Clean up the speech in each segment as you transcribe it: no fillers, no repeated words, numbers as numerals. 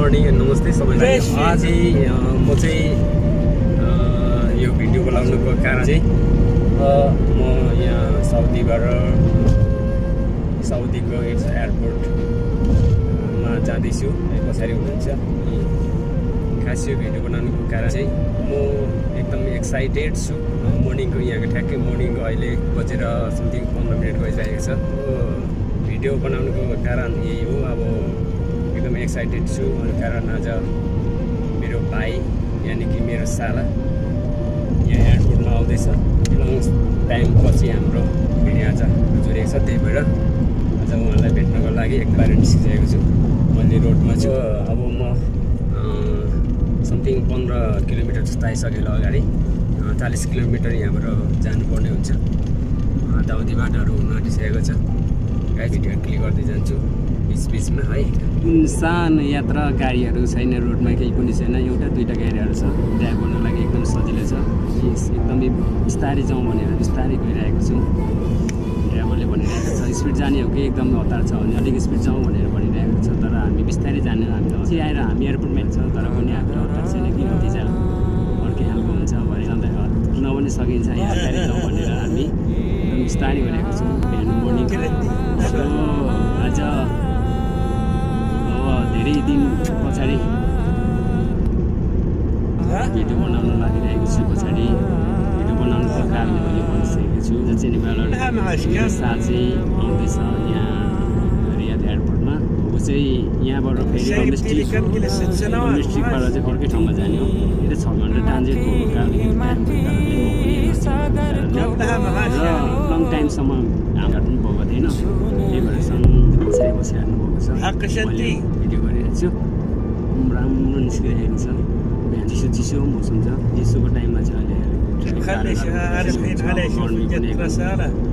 Morning नमस्ते सबैलाई। आज म चाहिँ यो भिडियो बनाउनुको कारण चाहिँ म यहाँ साउदीको एयरपोर्टमा जाँदैछु। पछाडि हुनुहुन्छ। खास यो भिडियो बनाउनुको कारण चाहिँ म एकदम एक्साइटेड छु। मर्निङको यहाँको ठ्याक्कै मर्निङको अहिले बजेर समथिङ 15 मिनट भइसकेको छ। भिडियो बनाउनुको कारण यही हो। अब एकदम एक्साइटेड छु कारण आज मेरो भाइ यानि कि मेरो साला यहाँ एयरपोर्टमा आउँदैछ। लङ टाइम पछि हाम्रो भिडियो आज जोडिएको छ। त्यही भएर आज उहाँलाई भेट्नको लागि एकबार निस्किसकेको छु। मैले रोडमा छु। अब म समथिङ 15 किलोमिटर जस्तो आइसकेको अगाडि 40 किलोमिटर यहाँबाट जानुपर्ने हुन्छ। दाउदी बाटोहरू हुन आँटिसकेको छ। भिडियो क्लिक गर्दै जान्छु बिचमा है। सुनसान यात्रा, गाडीहरू छैन रोडमा, केही पनि छैन। एउटा दुईवटा गाडीहरू छ। ड्राइभ गर्नु लागि एकदम सजिलो छ। एकदमै बिस्तारै जाउँ भनेर बिस्तारै गइरहेको छु। ड्राइभरले भनिरहेको छ स्पिड जाने हो कि एकदम हतार छ भने अलिक स्पिड जाउँ भनेर भनिरहेको छ। तर हामी बिस्तारै जाने। हामी पछि आएर हामी एयरपोर्टमा छ तर पनि हाम्रो हतार छैन कि कति छ अर्कै खालको हुन्छ भने जाँदा न पनि सकिन्छ। बिस्तारै जाउँ भनेर हामी एकदम बिस्तारै गरेको छौँ। बिहान मर्निङ आज धेरै दिन पछाडि भिडियो बनाउन लागिरहेको छु। पछाडि भिडियो बनाउनुको कारण मैले भनिसकेको छु। चाहिँ मेरो साथी आउँदैछ यहाँ रियाद एयरपोर्टमा। ऊ चाहिँ यहाँबाट फेरि डोमेस्टिकबाट चाहिँ अर्कै ठाउँमा जाने हो। यो 6 घन्टा ट्रान्जिट भएको कारणले र लङ टाइमसम्म हाम्रो पनि भएको थिएन। त्यही भएर पछाडि बसिहाल्नु भएको छ। भिडियो गरिरहेको छु। राम्रो निस्किरहेको छ। बिहान चिसो मौसम छ। चिसोको टाइममा चाहिँ अहिले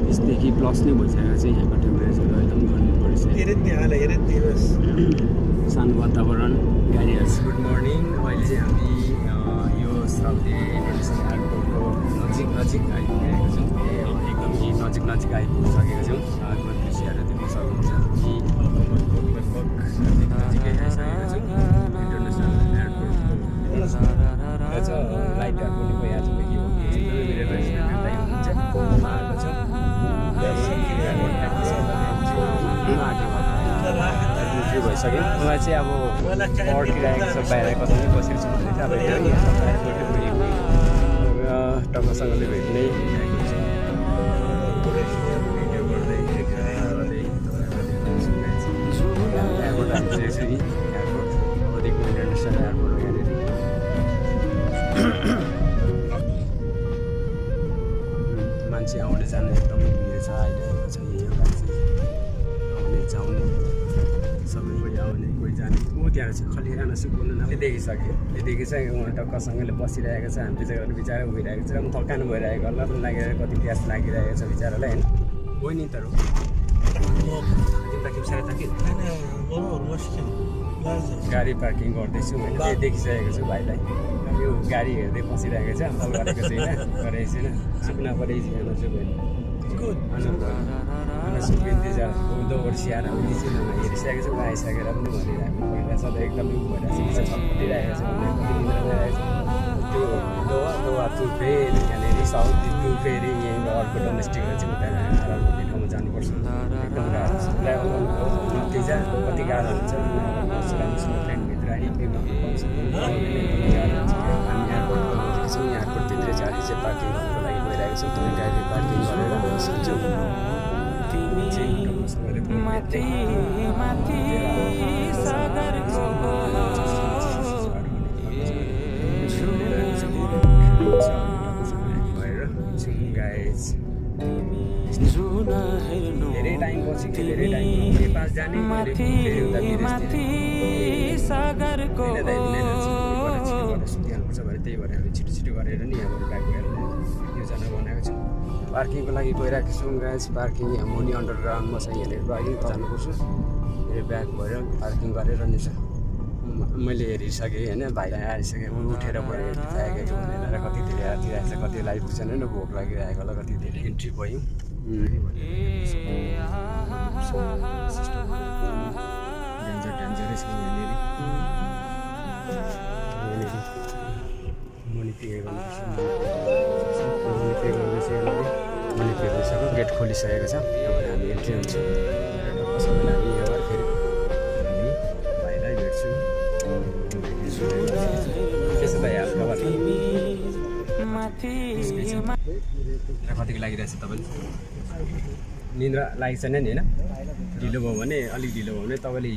यसदेखि प्लस नै भइसकेको छ। यहाँको टेम्परेचर एकदम गर्मी बढिसक्यो। शान्त वातावरण, गाडीहरू। Good morning. अहिले चाहिँ हामी यो साउदी इन्टरनेसनल एयरपोर्टको नजिक आइपुगेको छौँ। एकदम नजिक आइपुगिसकेको छौँ। दृश्यहरू देख्न सक्नुहुन्छ। नजिकै आइसकेको छौँ। इन्टरनेसनल एयरपोर्टको लाइटहरू पनि भइहाल्छ कि हो कि एकदमै मेरो दाइ हुनुहुन्छ उहाँको छ। भइसक्यो। मलाई चाहिँ अब पर्खिरहेको छ बाहिर कतै बसेको छु भने चाहिँ अब टक्कसँगले भेट्ने भिडियो गर्दै इन्टरनेसनल एयरपोर्ट हो यहाँनिर। मान्छे आउने जाने एकदमै भिड छ। आइरहेको छ। यही हो मान्छे आउने जाउने सबै कोही आउने कोही जाने। ऊ त्यहाँ चाहिँ खलिरहन सुक्नु नले देखिसक्यो। उहाँ टक्कसँगले बसिरहेको छ। हामी चाहिँ बिचरा उभिरहेको छ। म थकान भइरहेको होला पनि लागिरहेको, कति प्यास लागिरहेको छ बिचरालाई होइन। कोही नि तर गाडी पार्किङ गर्दैछु मैले। देखिसकेको छु भाइलाई। यो गाडी हेर्दै बसिरहेको छ। कल गरेको छैन, सुक्न पऱ्यो जानु छु मैले। सुकिँदै जा दौडिसिएर हेरिसकेको छु। आइसकेर पनि भनिरहेको पहिला सधैँ एकदमै भइरहेको छ। छटपटिरहेको छ। कति निद्रा भइरहेको छ। त्यो दोहा टु फेरि यहाँनिर साउथ टु फेरि यहीँबाट अर्को डोमेस्टिकमा चाहिँ उता आएर भन्ने ठाउँमा जानुपर्छ। एकदम गाह्रो छ। ट्राभल गर्नुको नतिजा कति गाह्रो हुन्छ। प्लेनभित्र हिँड्नु पाउँछ। हामी एयरपोर्टको नजिक छौँ। एयरपोर्टभित्रै चाहिँ अहिले चाहिँ पार्किङ गर्नुको लागि गइरहेको छौँ। तपाईँ गाडी पार्किङ गरेर हामी सक्छौँ। धेरै टाइम पछि धेरै टाइम नेपाल जाने सुतिहाल्नुपर्छ भने त्यही भएर हामी छिटो गरेर नि यहाँबाट ब्याग योजना बनाएको छौँ। पार्किङको लागि गइरहेको छौँ गाइस। पार्किङ यहाँ मुनि अन्डरग्राउन्डमा छ। यहाँनिर पार्किङ जानुपर्छ। यो ब्याग भएर पार्किङ गरेर नि छ। मैले हेरिसकेँ होइन। भाइलाई आइसकेँ। उठेर भयो भनेर कति धेरै आइरहेको छ। कति आइपुग्छन् होइन। भोक लागिरहेको होला। कति धेरै इन्ट्री भयो। डेन्जरै छ यहाँनिर। मनी पे गर्नुपर्छ मनी पे गर्दैछ यहाँनिर मनी पे गरिसक्यो गेट खोलिसकेको छ यहाँबाट हामी एन्ट्री हुन्छौँ सबैलाई हामी यहाँबाट फेरि हामी भाइलाई भेट्छौँ त्यसो भए हालखबर कतिको लागिरहेछ तपाईँले निन्द्रा लागेको छैन नि होइन ढिलो भयो भने अलिक ढिलो भयो भने तपाईँले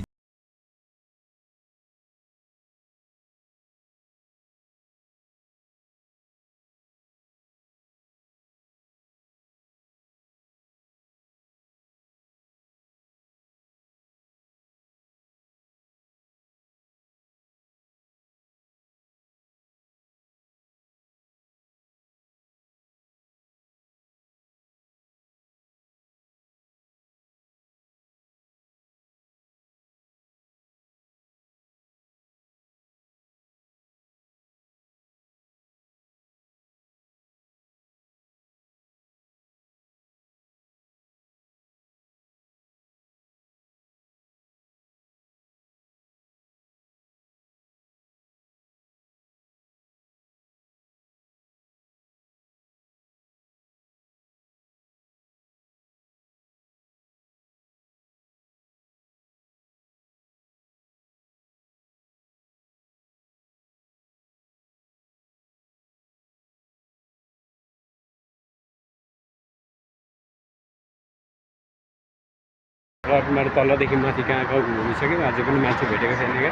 रडमार तलदेखि माथि कहाँ कहाँ घुमिसक्यो अझै पनि मान्छे भेटेको छैन क्या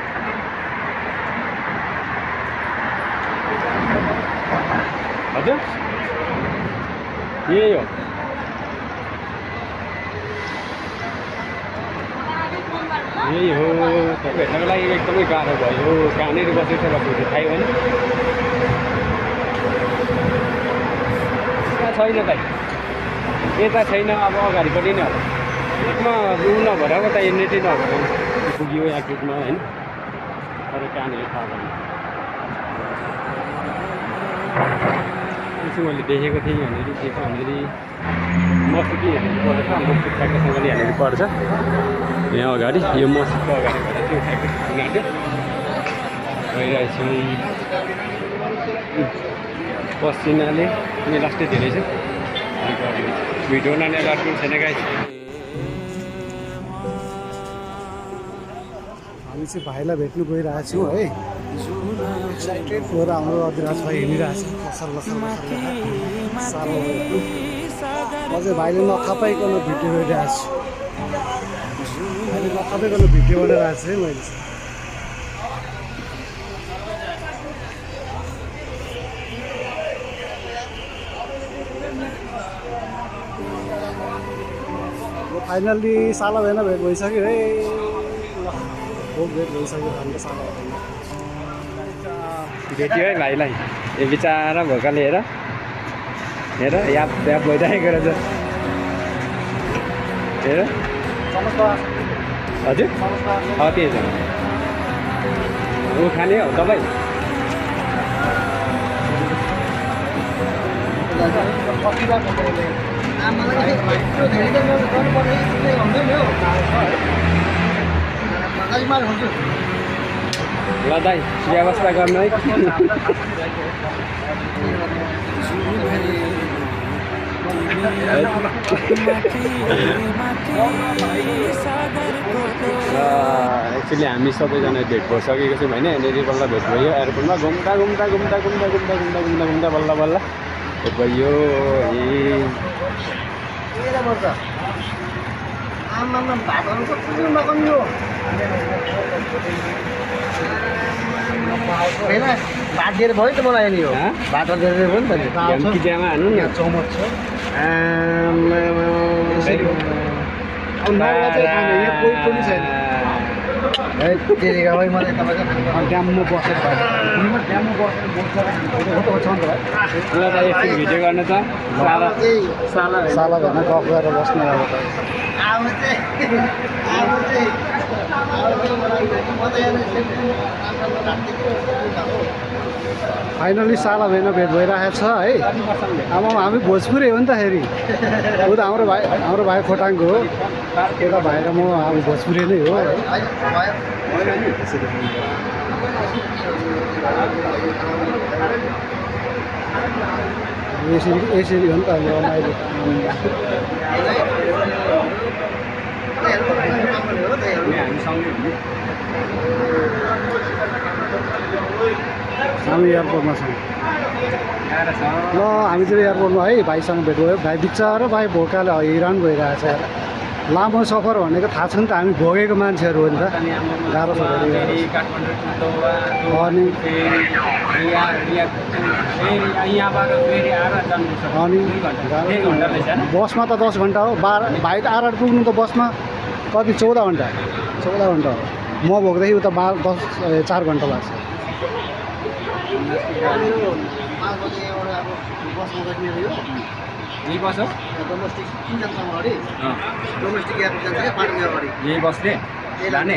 हजुर यही हो यही हो तपाईँ हेर्नको लागि एकदमै गाह्रो भयो कहाँनिर बसेको छ बसेको थाहै भएन छैन त यता छैन अब अगाडिपट्टि नै होला एकमा ऊ नभएर त नेटै नभएर पुग्यो एकमा होइन तर कहाँनिर थाहा भएन त्यसो मैले देखेको थिएँ यहाँनिर के छ भनेखेरि मस्जिद हेर्नुपर्छ हाम्रो ठ्याक्कसँगले यहाँनिर पर्छ यहाँ अगाडि यो मस्जिदको अगाडिबाट त्यो ठ्याक्कै उनीहरूले गइरहेछौँ पसिनाले लास्टै धेरै छ भिडियो नानीहरू अर्को छैन गाई हामी चाहिँ भाइलाई भेट्नु गइरहेको छौँ है एक्साइटेड भएर हाम्रो अधिराज भाइ हिँडिरहेको छ साह्रो अझै भाइले नथापाइकन भिडियो गरिरहेको छु भाइले नथापाइकन भिडियो बनाइरहेको छु है मैले फाइनल्ली साला भएन भेट भइसक्यो है भेट भइसक्यो हाम्रो साला भेट्यो है भाइलाई यो बिचरा भोकाले हेर हेर याद भइरहेको रहेछ हेर हजुर त्यही छ ऊ खाने हो तपाईँ ल दाइ व्यवस्था गर्नु है एक्चुअली हामी सबैजना भेट भइसकेको छौँ होइन यहाँनिर बल्ल भेट भयो एयरपोर्टमा घुम्दा बल्ल बल्ल भेट भयो भात दिएर भयो त मलाई नि हो भात दिएर भयो नि त किजामा हान्नु नि चमच छ कोही पनि छैन भाइ मलाई तपाईँको ड्याममा बसेर ड्याममा बसेर भिडियो गर्नु त साला भन गफ गरेर बस्नु अब फाइनली साला भेन भेट भइरहेको छ है अब हामी भोजपुरै हो नि त फेरि ऊ त हाम्रो भाइ खोटाङको हो एउटा भाइ र म अब भोजपुरी नै हो यसरी हो नि त अब रमाइलो हामी एयरपोर्टमा छौँ ल हामी चाहिँ एयरपोर्टमा है भाइसँग भेट भयो भाइ बिचरा भाइ भोकाले हैरान भइरहेछ लामो सफर भनेको थाहा छ नि त हामी भोगेको मान्छेहरू हो नि त गाह्रो छ अनि बसमा त 10 घन्टा हो भाइ त आर पुग्नु त बसमा कति 14 घन्टा हो म भोग्दाखेरि उता 4 घन्टा लाग्छ यही बस हो डोमेस्टिक एयरपोर्ट जान्छ क्या 5 मिनट अगाडि यही बसले लाने